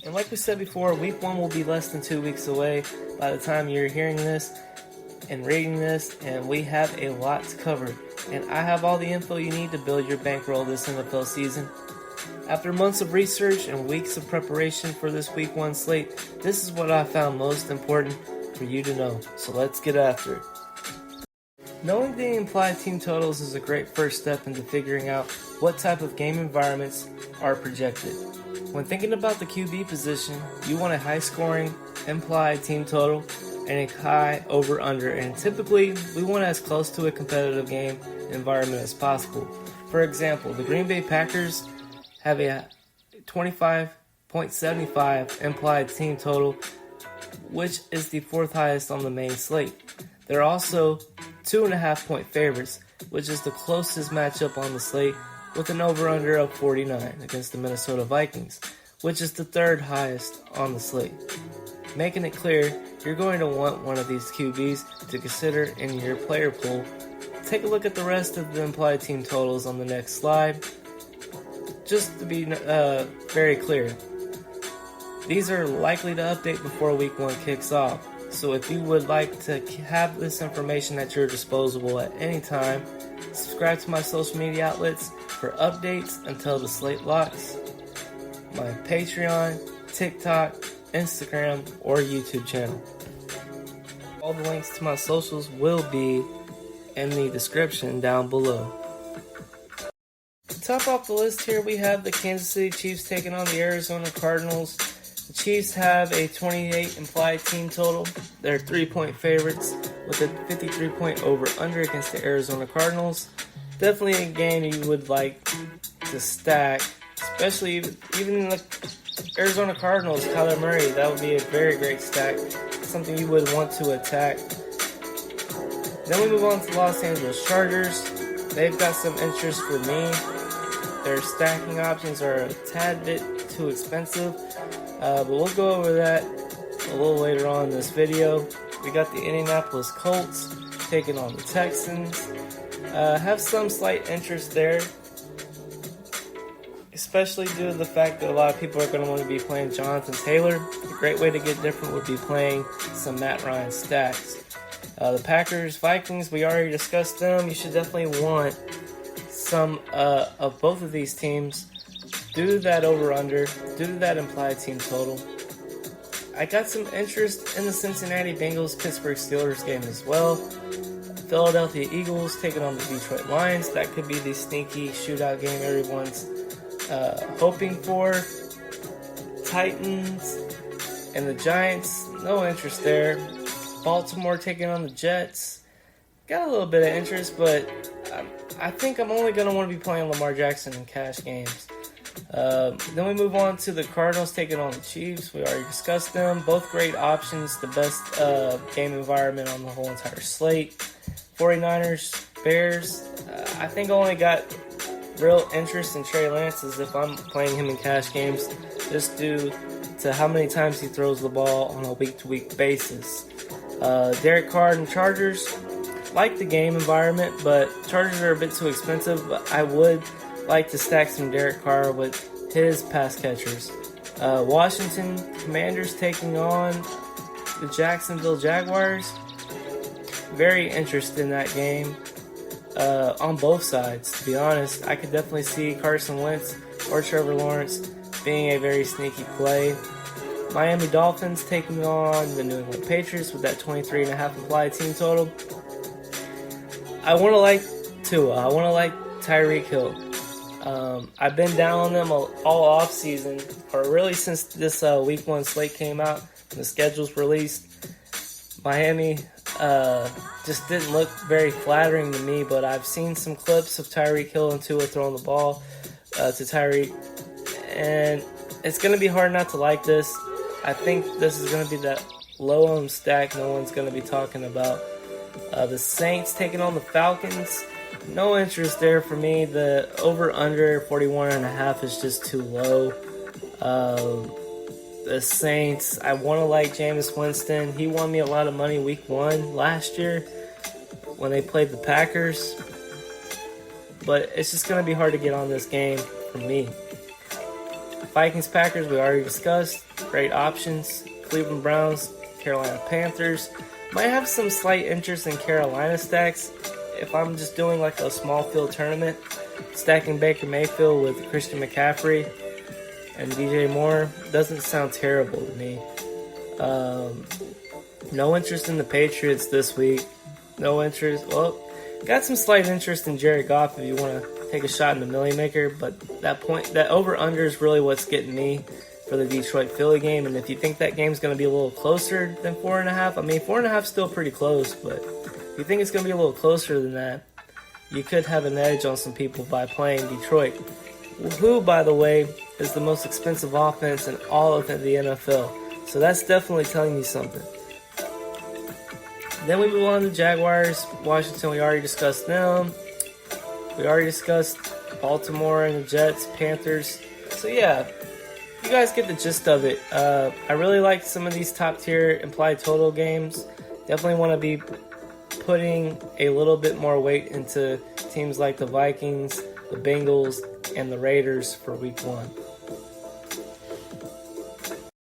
And like we said before, week 1 will be less than 2 weeks away by the time you're hearing this and reading this, and we have a lot to cover. And I have all the info you need to build your bankroll this NFL season. After months of research and weeks of preparation for this week 1 slate, this is what I found most important for you to know. So let's get after it. Knowing the implied team totals is a great first step into figuring out what type of game environments are projected. When thinking about the QB position, you want a high-scoring implied team total and a high over-under, and typically we want as close to a competitive game environment as possible. For example, the Green Bay Packers have a 25.75 implied team total, which is the 4th highest on the main slate. They're also 2.5-point favorites, which is the closest matchup on the slate, with an over-under of 49 against the Minnesota Vikings, which is the 3rd highest on the slate. Making it clear, you're going to want one of these QBs to consider in your player pool. Take a look at the rest of the implied team totals on the next slide. Just to be very clear, these are likely to update before week 1 kicks off. So if you would like to have this information at your disposal at any time, subscribe to my social media outlets for updates until the slate locks. My Patreon, TikTok, Instagram, or YouTube channel. All the links to my socials will be in the description down below. To top off the list here, we have the Kansas City Chiefs taking on the Arizona Cardinals. The Chiefs have a 28 implied team total. They're 3-point favorites with a 53-point over-under against the Arizona Cardinals. Definitely a game you would like to stack, especially even the Arizona Cardinals, Kyler Murray. That would be a very great stack, something you would want to attack. Then we move on to the Los Angeles Chargers. They've got some interest for me. Their stacking options are a tad bit too expensive, but we'll go over that a little later on in this video. We got the Indianapolis Colts taking on the Texans. Have some slight interest there, especially due to the fact that a lot of people are going to want to be playing Jonathan Taylor. A great way to get different would be playing some Matt Ryan stacks. The Packers, Vikings, we already discussed them. You should definitely want some of both of these teams due to that over-under, due to that implied team total. I got some interest in the Cincinnati Bengals-Pittsburgh Steelers game as well. Philadelphia Eagles taking on the Detroit Lions. That could be the sneaky shootout game everyone's hoping for. Titans and the Giants, no interest there. Baltimore taking on the Jets. Got a little bit of interest, but I think I'm only going to want to be playing Lamar Jackson in cash games. Then we move on to the Cardinals taking on the Chiefs. We already discussed them. Both great options. The best game environment on the whole entire slate. 49ers, Bears. I think I only got real interest in Trey Lance as if I'm playing him in cash games, just due to how many times he throws the ball on a week-to-week basis. Derek Carr and Chargers. Like the game environment, but Chargers are a bit too expensive. But I would like to stack some Derek Carr with his pass catchers. Washington Commanders taking on the Jacksonville Jaguars. Very interested in that game on both sides, to be honest. I could definitely see Carson Wentz or Trevor Lawrence being a very sneaky play. Miami Dolphins taking on the New England Patriots with that 23.5 implied team total. I want to like Tua. I want to like Tyreek Hill. I've been down on them all off season, or really since this week 1 slate came out and the schedule's released. Miami just didn't look very flattering to me, but I've seen some clips of Tyreek Hill and Tua throwing the ball to Tyreek, and it's going to be hard not to like this. I think this is going to be that low-owned stack no one's going to be talking about. The Saints taking on the Falcons. No interest there for me. The over-under 41.5 is just too low. The Saints, I want to like Jameis Winston. He won me a lot of money week 1 last year when they played the Packers. But it's just going to be hard to get on this game for me. Vikings, Packers, we already discussed. Great options. Cleveland Browns, Carolina Panthers. Might have some slight interest in Carolina stacks if I'm just doing like a small field tournament. Stacking Baker Mayfield with Christian McCaffrey and DJ Moore doesn't sound terrible to me. No interest in the Patriots this week. No interest. Well, got some slight interest in Jared Goff if you want to take a shot in the Million Maker, but that over-under is really what's getting me for the Detroit-Philly game. And if you think that game's going to be a little closer than 4.5, I mean, 4.5 is still pretty close, but if you think it's going to be a little closer than that, you could have an edge on some people by playing Detroit, who, by the way, is the most expensive offense in all of the NFL. So that's definitely telling you something. Then we move on to Jaguars, Washington. We already discussed them. We already discussed Baltimore and the Jets, Panthers. So yeah, you guys get the gist of it. I really like some of these top tier implied total games. Definitely want to be putting a little bit more weight into teams like the Vikings, the Bengals, and the Raiders for week 1.